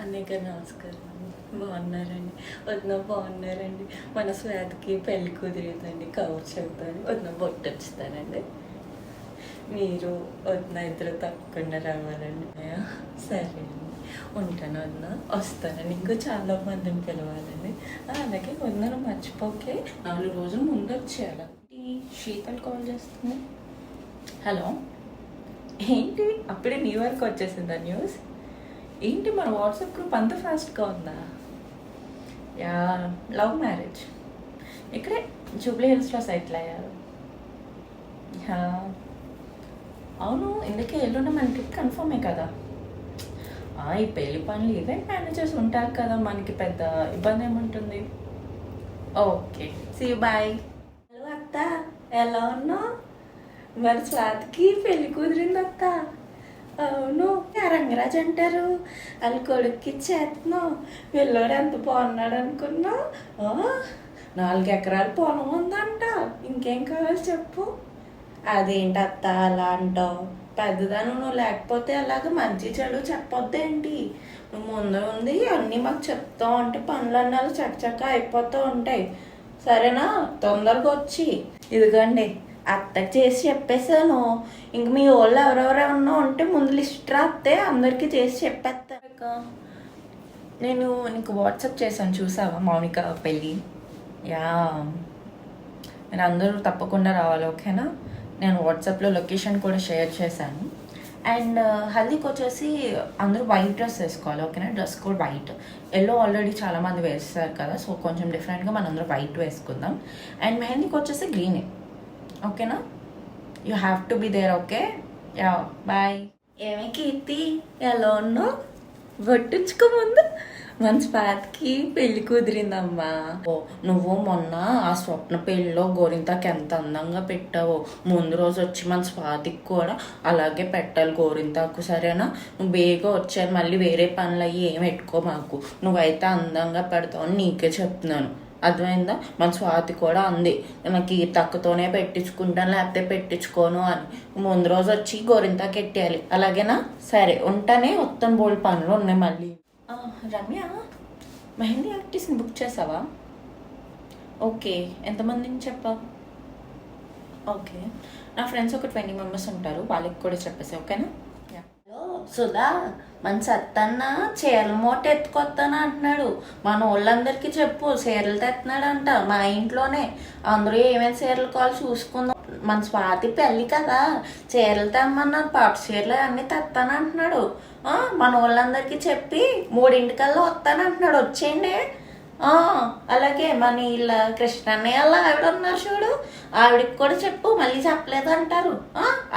అన్నయ్య నమస్కారం. బాగున్నారండి? వదిన బాగున్నారండి? మన స్వాతికి పెళ్ళి కుదిరిందండి. కవర్ చెబుతాను, వదిన బొట్టు వచ్చుతానండి. మీరు వదిన ఇద్దరు తప్పకుండా రావాలండి. సరే అండి, ఉంటాను వదిన. వస్తానండి, ఇంకా చాలా మందిని పిలవాలండి. అలాగే వదిన మర్చిపోకే, 4 రోజుల ముందు వచ్చేయాలి. శీతల్ కాల్ చేస్తుంది. హలో, ఏంటి అప్పుడే న్యూ ఇయర్కి వచ్చేసిందా న్యూస్? ఏంటి మన వాట్సాప్ గ్రూప్ అంత ఫాస్ట్గా ఉందా? యా, లవ్ మ్యారేజ్ ఇక్కడే జూబ్లీ హిల్స్లో సెటిల్ అయ్యారు. యా అవును, ఇందుకే ఎల్లుండి మన ట్రిప్ కన్ఫర్మే కదా. ఈ పెళ్లి పనులు ఈవెంట్ మేనేజర్స్ ఉంటారు కదా, మనకి పెద్ద ఇబ్బంది ఏముంటుంది. Okay, see bye. హలో అత్త, ఎలా ఉన్నావు? మరి స్వాతికి పెళ్లి కుదిరింది అత్త. అవును, రంగరాజ్ అంటారు, వాళ్ళ కొడుక్కి ఇచ్చేస్తున్నావు. పిల్లోడు ఎంత బాగున్నాడు అనుకున్నా. 4 ఎకరాల పొలం ఉందంట. ఇంకేం కావాలి చెప్పు. అదేంటి అత్త అలా అంటావు? పెద్దదాను నువ్వు లేకపోతే అలాగ మంచి చెడు చెప్పొద్దేంటి? నువ్వు ముందు ఉంది అన్నీ మాకు చెప్తావు అంటే పనులన్నీ అలా చక్కచక్క అయిపోతూ ఉంటాయి. సరేనా? తొందరగా వచ్చి ఇదిగోండి అత్తకి చేసి చెప్పేసాను. ఇంక మీ వాళ్ళు ఎవరెవరేమన్నా ఉంటే ముందు లిస్ట్ రాస్తే అందరికీ చేసి చెప్పేస్తాను. నేను నీకు వాట్సాప్ చేశాను, చూసావా? మౌనిక పెళ్ళి. యా, మీరు అందరూ తప్పకుండా రావాలి, ఓకేనా? నేను వాట్సాప్లో లొకేషన్ కూడా షేర్ చేశాను. అండ్ హల్దీకి వచ్చేసి అందరూ వైట్ డ్రెస్ వేసుకోవాలి, ఓకేనా? Dress code white. Yellow already చాలామంది వేస్తారు కదా, సో కొంచెం డిఫరెంట్గా మనం అందరూ వైట్ వేసుకుందాం. అండ్ మెహందీకి వచ్చేసి గ్రీనే, ఓకేనా? You have to be there, okay? Yeah, bye. ఏమి కీర్తి, ఎలా ఉన్నావు? బొట్టించుకో ముందు. మన స్వాతికి పెళ్లి కుదిరిందమ్మా. ఓ, నువ్వు మొన్న ఆ స్వప్న పెళ్ళిలో గోరింతాకి ఎంత అందంగా పెట్టావో, ముందు రోజు వచ్చి మన స్వాతికి కూడా అలాగే పెట్టాలి గోరింతాకు, సరేనా? నువ్వు బేగా వచ్చాను, మళ్ళీ వేరే పనులు అయ్యి ఏం పెట్టుకో మాకు. నువ్వైతే అందంగా పెడతావు అని నీకే చెప్తున్నాను, అర్థమైందా? మన స్వాతి కూడా అంది, నాకు ఈ తక్కువతోనే పెట్టించుకుంటాను లేకపోతే పెట్టించుకోను అని. ముందు రోజు వచ్చి గోరింతాకి ఎట్టేయాలి, అలాగేనా? సరే ఉంటానే, మొత్తం బోల్డ్ పనులు ఉన్నాయి మళ్ళీ. రమ్య, మెహందీ ఆర్టిస్ట్ని బుక్ చేసావా? ఓకే, ఎంతమందిని చెప్పావు? ఓకే, నా ఫ్రెండ్స్ ఒక 20 మెంబర్స్ ఉంటారు, వాళ్ళకి కూడా చెప్పేసి, ఓకేనా? హలో సుధా, మన సత్తన్న చీరల మూట ఎత్తుకొస్తాను అంటున్నాడు. మన వాళ్ళందరికీ చెప్పు, చీరలు తెస్తున్నాడంట మా ఇంట్లోనే. అందరూ ఏమేమి చీరలు కావాలి చూసుకుందాం. మన స్వాతి పెళ్ళి కదా, చీరలు తెమ్మన్నాడు, పాప చీరలు అన్నీ తెస్తాను అంటున్నాడు. మన వాళ్ళందరికీ చెప్పి 3 వస్తాను అంటున్నాడు, వచ్చేయండి. అలాగే మన ఇలా కృష్ణన్నయ్య వాళ్ళ ఆవిడ ఉన్నారు చూడు, ఆవిడకి కూడా చెప్పు, మళ్ళీ చెప్పలేదు అంటారు.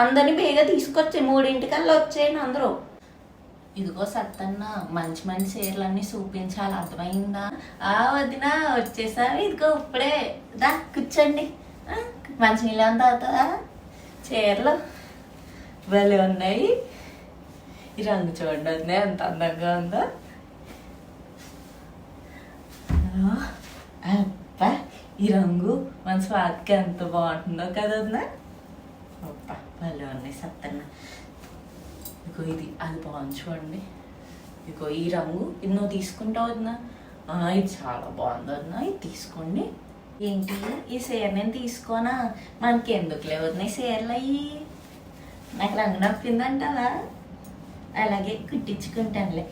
అందరినీ బేగా తీసుకొచ్చి 3 వచ్చేయండి అందరూ. ఇదిగో సత్తన్న, మంచి మంచి చీరలన్నీ చూపించాలి, అర్థమైందా? వదిన వచ్చేసావి, ఇదిగో ఇప్పుడే. దా కూర్చోండి, మంచి నీళ్ళు అంతా అవుతుందా? చీరలు భలే ఉన్నాయి. ఈ రంగు చూడండి వదిన, ఎంత అందంగా ఉందో. అబ్బా, ఈ రంగు మన స్వాతికి ఎంత బాగుంటుందో కదా వదిన. అబ్బా భలే ఉన్నాయి సత్తన్న. ఇగో ఇది, అది బాగుంది చూడండి. ఇగో ఈ రంగు, ఇది నువ్వు తీసుకుంటావు వదిన. ఇది చాలా బాగుంది వదిన, ఇది తీసుకోండి. ఏంటి ఈ చీర నేను తీసుకోనా? మనకి ఎందుకులే వదిన చీరలు అయ్యి, నాకు రంగు నప్పిందంటావా? అలాగే కుట్టించుకుంటానులే.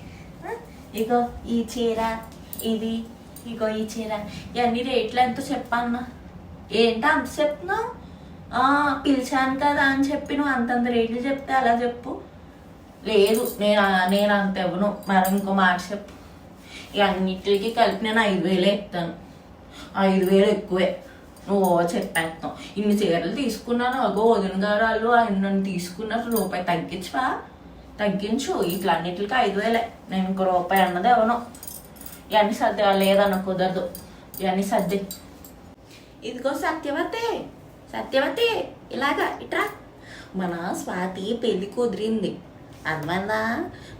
ఇగో ఈ చీర, ఇది, ఇగో ఈ చీర, ఇవన్నీ రేట్లు ఎంతో చెప్పన్నా. ఏంటి అంత చెప్తున్నావు? పిలిచాను కదా అని చెప్పి నువ్వు అంతంత రేట్లు చెప్తే అలా చెప్పు. లేదు, నేను అంత ఇవ్వను. మరి ఇంకో మాట చెప్పు. ఇవన్నిటికి కలిపి నేను 5,000 ఇస్తాను. 5,000 ఎక్కువే, నువ్వు చెప్పేస్తావు. ఇన్ని చీరలు తీసుకున్నాను, అగో వదిన గారు వాళ్ళు నన్ను తీసుకున్నారు, రూపాయి తగ్గించు. ఇట్లన్నిటికి 5,000. నేను ఇంకో రూపాయి అన్నది ఇవ్వను. ఇవన్నీ సర్ది, లేదన్న కుదరదు, ఇవన్నీ సర్ది. ఇదిగో సత్యవతి, ఇలాగా ఇట్రా. మన స్వాతి పెళ్ళి కుదిరింది, అర్థమైందా?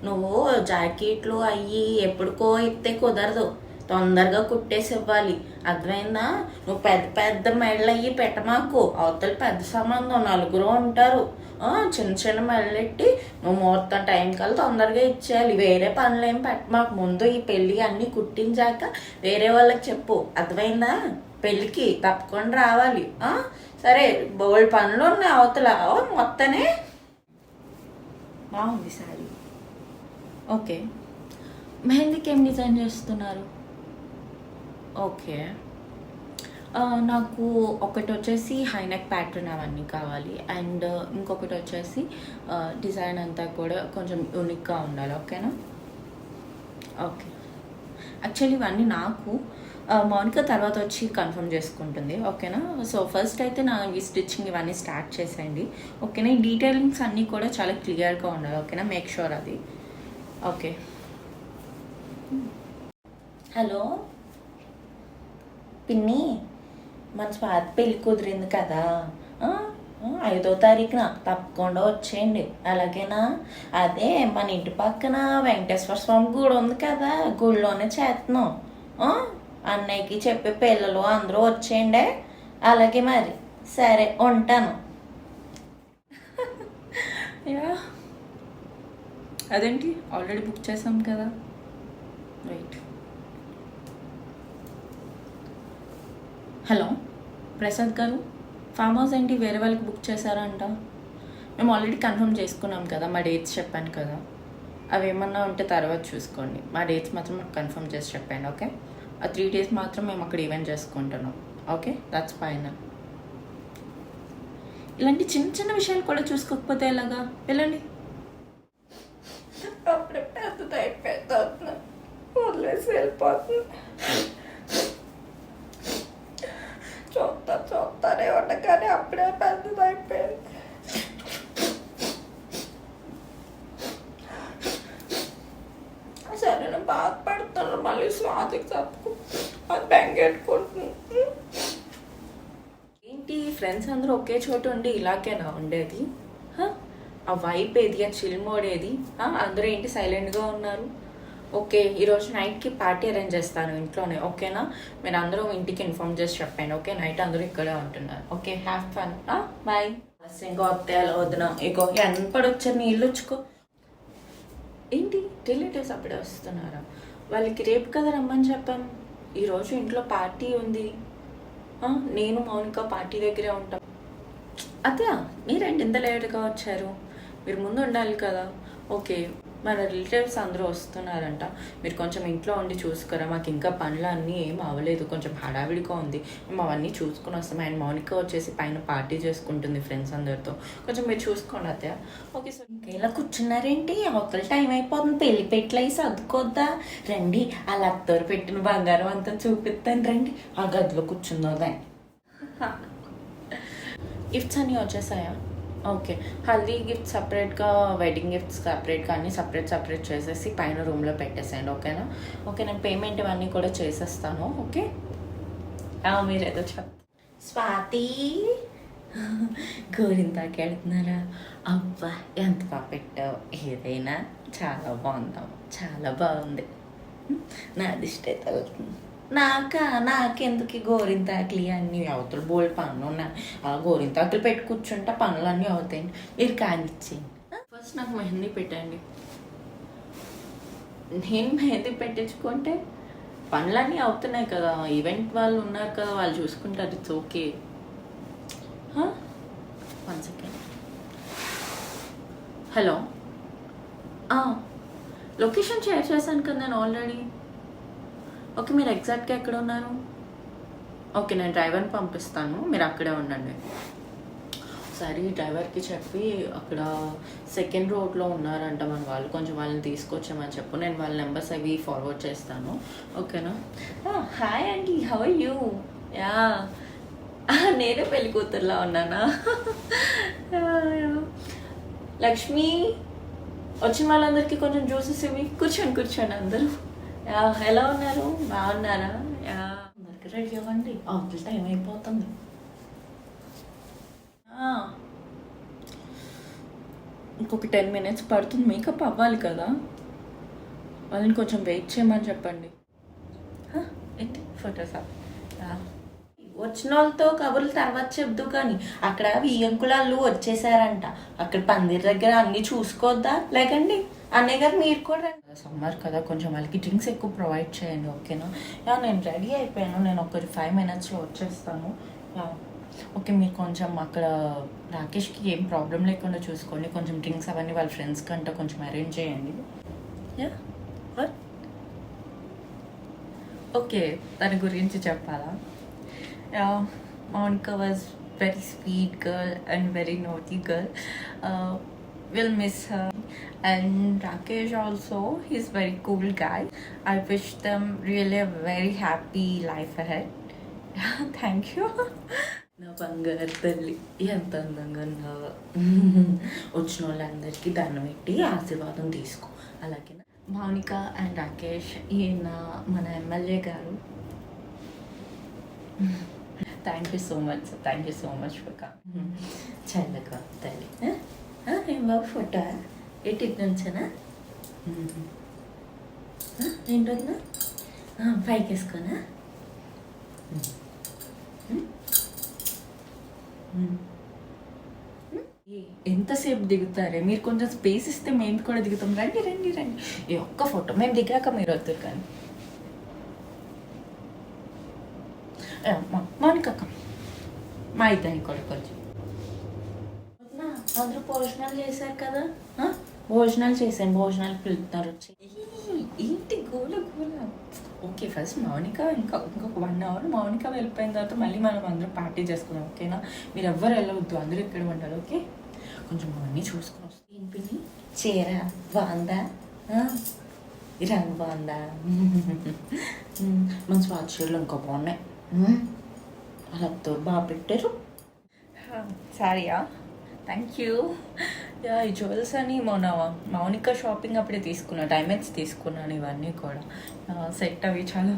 నువ్వు జాకెట్లు అయ్యి ఎప్పుడుకో ఇస్తే కుదరదు, తొందరగా కుట్టేసి ఇవ్వాలి, అర్థమైందా? నువ్వు పెద్ద పెద్ద మెడలు అయ్యి పెట్టమాకు, అవతల పెద్ద సంబంధం 4 ఉంటారు. చిన్న చిన్న మెల్లెట్టి నువ్వు ముహూర్తం టైం కల్లా తొందరగా ఇచ్చేయాలి. వేరే పనులు ఏం మాకు ముందు ఈ పెళ్ళి అన్నీ కుట్టించాక వేరే వాళ్ళకి చెప్పు, అర్థమైందా? పెళ్ళికి తప్పకుండా రావాలి. సరే, బోల్డ్ పనులు ఉన్నాయి అవతల. మొత్తనే బాగుంది సారీ. ఓకే, మెహందీకి ఏం డిజైన్ చేస్తున్నారు? ఓకే, నాకు ఒకటి వచ్చేసి హైనెక్ ప్యాటర్న్ అవన్నీ కావాలి, అండ్ ఇంకొకటి వచ్చేసి డిజైన్ అంతా కూడా కొంచెం యూనిక్గా ఉండాలి. ఓకేనా? ఓకే, యాక్చువల్లీ ఇవన్నీ నాకు మౌనిక తర్వాత వచ్చి కన్ఫర్మ్ చేసుకుంటుంది. ఓకేనా? సో ఫస్ట్ అయితే నా ఈ స్టిచ్చింగ్ ఇవన్నీ స్టార్ట్ చేసేయండి. ఓకేనా? ఈ డీటెయిలింగ్స్ అన్నీ కూడా చాలా క్లియర్గా ఉండాలి. ఓకేనా? మేక్ షూర్ అది. ఓకే. హలో పిన్ని, మన స్వాతి పెళ్ళి కుదిరింది కదా, 5వ తారీఖున తప్పకుండా వచ్చేయండి. అలాగేనా? అదే మన ఇంటి పక్కన వెంకటేశ్వర స్వామి గుడి ఉంది కదా, గుడిలోనే చేస్తున్నాం. అన్నయ్యకి చెప్పే పిల్లలు అందరూ వచ్చేయండి. అలాగే మరి, సరే ఉంటాను. యా, అదేంటి ఆల్రెడీ బుక్ చేసాం కదా. రైట్. హలో ప్రసాద్ గారు, ఫామ్ హౌస్ ఏంటి వేరే వాళ్ళకి బుక్ చేశారంట? మేము ఆల్రెడీ కన్ఫర్మ్ చేసుకున్నాం కదా, మా డేట్స్ చెప్పాను కదా. అవి ఏమన్నా ఉంటే తర్వాత చూసుకోండి. మా డేట్స్ మాత్రం మాకు కన్ఫర్మ్ చేసి చెప్పండి. ఓకే? ఆ 3 days మాత్రం మేము అక్కడ ఈవెంట్ చేసుకుంటున్నాం. Okay, that's final. ఇలాంటి చిన్న చిన్న విషయాలు కూడా చూసుకోకపోతే ఎలాగా? వెళ్ళండి. అప్పుడే పెద్దది అయిపోతుంది, వదిలేసి వెళ్ళిపోతుంది. చూస్తానే ఉన్నా కానీ అప్పుడే పెద్దది అయిపోయింది. సరే, నేను బాధపడుతున్నాను. మళ్ళీ స్వాతికి తప్పుకు అది బెంగెట్టుకుంటుంది. ఏంటి ఫ్రెండ్స్ అందరూ ఒకే చోట ఉండి ఇలాగేనా ఉండేది? ఆ వైప్ ఏది, ఆ చిల్ మోడ్ ఏది? అందరూ ఏంటి సైలెంట్గా ఉన్నారు? ఓకే, ఈరోజు నైట్కి పార్టీ అరేంజ్ చేస్తాను ఇంట్లోనే. ఓకేనా? మీరు అందరూ ఇంటికి ఇన్ఫార్మ్ చేసి చెప్పండి. ఓకే, నైట్ అందరూ ఇక్కడే ఉంటున్నారు. Okay, have fun. బాయ్. ఇంకా వస్తాయాలో వద్దునా? ఇగో ఎనపడి వచ్చారు, నీళ్ళు వచ్చుకో. ఏంటి రిలేటివ్స్ అప్పుడే వస్తున్నారా? వాళ్ళకి రేపు కదా రమ్మని చెప్పాను. ఈరోజు ఇంట్లో పార్టీ ఉంది. నేను మౌనిక పార్టీ దగ్గరే ఉంటాం. అదే, మీరేంటి ఇంత లేట్గా వచ్చారు? మీరు ముందు ఉండాలి కదా. ఓకే, మన రిలేటివ్స్ అందరూ వస్తున్నారంట. మీరు కొంచెం ఇంట్లో ఉండి చూసుకురా. మాకు ఇంకా పనులు అన్నీ ఏం అవ్వలేదు, కొంచెం హడావిడిగా ఉంది. మేము అవన్నీ చూసుకుని వస్తాం. ఆయన మౌనిక వచ్చేసి పైన పార్టీ చేసుకుంటుంది ఫ్రెండ్స్ అందరితో. కొంచెం మీరు చూసుకోండి అత్తయ్య. Okay sir. ఇలా కూర్చున్నారేంటి? అవతల టైం అయిపోతుంది. పెళ్లి పెట్లయి సర్దుకోద్దా? రండి, అలా అత్తరు పెట్టిన బంగారం అంతా చూపిస్తాను. రండి, ఆ గదిలో కూర్చుందో దాన్ని. గిఫ్ట్స్ అన్నీ వచ్చేసాయా? ఓకే, హల్దీ గిఫ్ట్ సపరేట్గా, వెడ్డింగ్ గిఫ్ట్స్ సపరేట్గా అన్నీ సపరేట్ చేసేసి పైన రూమ్లో పెట్టేసేయండి. ఓకేనా? ఓకే, నేను పేమెంట్ ఇవన్నీ కూడా చేసేస్తాను. ఓకే, మీరేదో స్వాతి గోరింతాకి వెళ్తున్నారా? అబ్బా, ఎంత బాగా పెట్టావు. ఏదైనా చాలా బాగుందాము, చాలా బాగుంది. నా దిష్టి వెళ్తుంది. నాకెందుకు గోరింతాకులు అన్నీ అవతలు బోల్డ్ పనులు ఉన్నాయి. ఆ గోరింతాకులు పెట్టి కూర్చుంటే పనులన్నీ అవుతాయండి. మీరు కానిచ్చేయండి. ఫస్ట్ నాకు మెహందీ పెట్టండి. నేను మెహందీ పెట్టించుకుంటే పనులన్నీ అవుతున్నాయి కదా. ఈవెంట్ వాళ్ళు ఉన్నారు కదా, వాళ్ళు చూసుకుంటారు. It's okay. 1 second. Hello, location share చేశాను కదా నేను ఆల్రెడీ. ఓకే, మీరు ఎగ్జాక్ట్గా ఎక్కడ ఉన్నారు? ఓకే, నేను డ్రైవర్ని పంపిస్తాను, మీరు అక్కడే ఉండండి. సరే, డ్రైవర్కి చెప్పి అక్కడ 2nd roadలో ఉన్నారంట మన వాళ్ళు, కొంచెం వాళ్ళని తీసుకొచ్చామని చెప్పు. నేను వాళ్ళ నెంబర్స్ అవి ఫార్వర్డ్ చేస్తాను. ఓకేనా? హాయ్ అండి, హౌ ఆర్ యూ? యా, నేనే పెళ్లి కూతురులా ఉన్నానా? లక్ష్మి, వచ్చిన వాళ్ళందరికీ కొంచెం జ్యూసెస్ ఇవి. కూర్చోండి అందరూ. ఎలా ఉన్నారు? బాగున్నారా? అందరికి రెడీ అవ్వండి, అవతల టైం అయిపోతుంది. ఇంకొక 10 minutes పడుతుంది. మేకప్ అవ్వాలి కదా, వాళ్ళని కొంచెం వెయిట్ చేయమని చెప్పండి. ఏంటి ఫోటోసా? వచ్చిన వాళ్ళతో కబుర్లు తర్వాత చెప్దు కానీ అక్కడ వియ్యంకులాళ్ళు వచ్చేసారంట. అక్కడ పందిరి దగ్గర అన్ని చూసుకోవద్దా? లేకండి అన్నయ్య గారు మీరు కూడా సమ్మర్ కదా, కొంచెం వాళ్ళకి డ్రింక్స్ ఎక్కువ ప్రొవైడ్ చేయండి, ఓకేనా? యా నేను రెడీ అయిపోయాను, నేను ఒక 5 minutesలో వచ్చేస్తాను. యా ఓకే, మీరు కొంచెం అక్కడ రాకేష్కి ఏం ప్రాబ్లం లేకుండా చూసుకోండి. కొంచెం డ్రింక్స్ అవన్నీ వాళ్ళ ఫ్రెండ్స్ కంటే కొంచెం అరేంజ్ చేయండి. యా ఓకే, తన గురించి చెప్పాలా? Monica was very sweet girl and very naughty girl. We'll miss her. And Rakesh also, he's very cool guy. I wish them really a very happy life ahead. Thank you. నా బంగారు తల్లి ఎంత అందంగా ఉన్నావో. వచ్చిన వాళ్ళందరికీ దండం పెట్టి ఆశీర్వాదం తీసుకో. అలాగే మౌనిక అండ్ రాకేష్, ఈయన మన ఎమ్మెల్యే గారు. Thank you so much sir, thank you so much for coming. చల్లగా తల్లి. ఏం బాబు ఫోటో ఎటు నుంచేనా? ఏంటన్నా పైకి వేసుకోనా? ఎంతసేపు దిగుతారే మీరు? కొంచెం స్పేస్ ఇస్తే మేము కూడా దిగుతాం. రండి రండి రండి, ఈ ఒక్క ఫోటో మేము దిగాక మీరు వద్దు కానీ. మౌనికక్క మా ఇద్దరిని కూడా కొంచెం అందరూ భోజనాలు చేశారు కదా? భోజనాలు చేశాను, భోజనాలు పిలుతున్నారు వచ్చి. ఏంటి గోల గోల? ఓకే, ఫస్ట్ మౌనిక ఇంకొక 1 hour మౌనిక వెళ్ళిపోయిన తర్వాత మళ్ళీ మనం అందరం పార్టీ చేసుకున్నాం, ఓకేనా? మీరు ఎవ్వరు వెళ్ళవద్దు, అందరూ ఇక్కడ ఉండాలి, ఓకే? కొంచెం అవన్నీ చూసుకుని వస్తుంది. ఏంటి చీర బాగుందా? ఈ రంగు బాగుందా? మన స్వాతి చీరలు ఇంకా బాగున్నాయి, అలా బాగా పెట్టారు. సారీయా, థ్యాంక్ యూ. యా ఈ జ్యువెల్స్ అని మొన్న మౌనిక షాపింగ్ అప్పుడే తీసుకున్నా, డైమండ్స్ తీసుకున్నాను. ఇవన్నీ కూడా సెట్ అవి చాలా.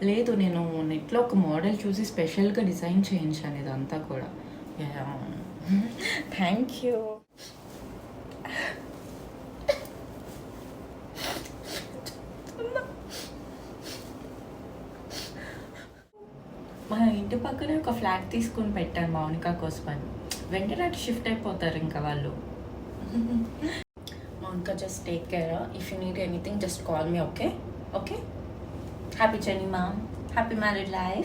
లేదు, నేను నెట్లో ఒక మోడల్ చూసి స్పెషల్గా డిజైన్ చేయించాను ఇదంతా కూడా. Thank you. మా ఇంటి పక్కనే ఒక ఫ్లాట్ తీసుకుని పెట్టాను మౌనిక కోసం అని. వెంటనే అటు షిఫ్ట్ అయిపోతారు ఇంకా వాళ్ళు. Mounika, just take care. If you need anything just call me, okay? Okay, happy journey మా, హ్యాపీ మ్యారీడ్ లైఫ్.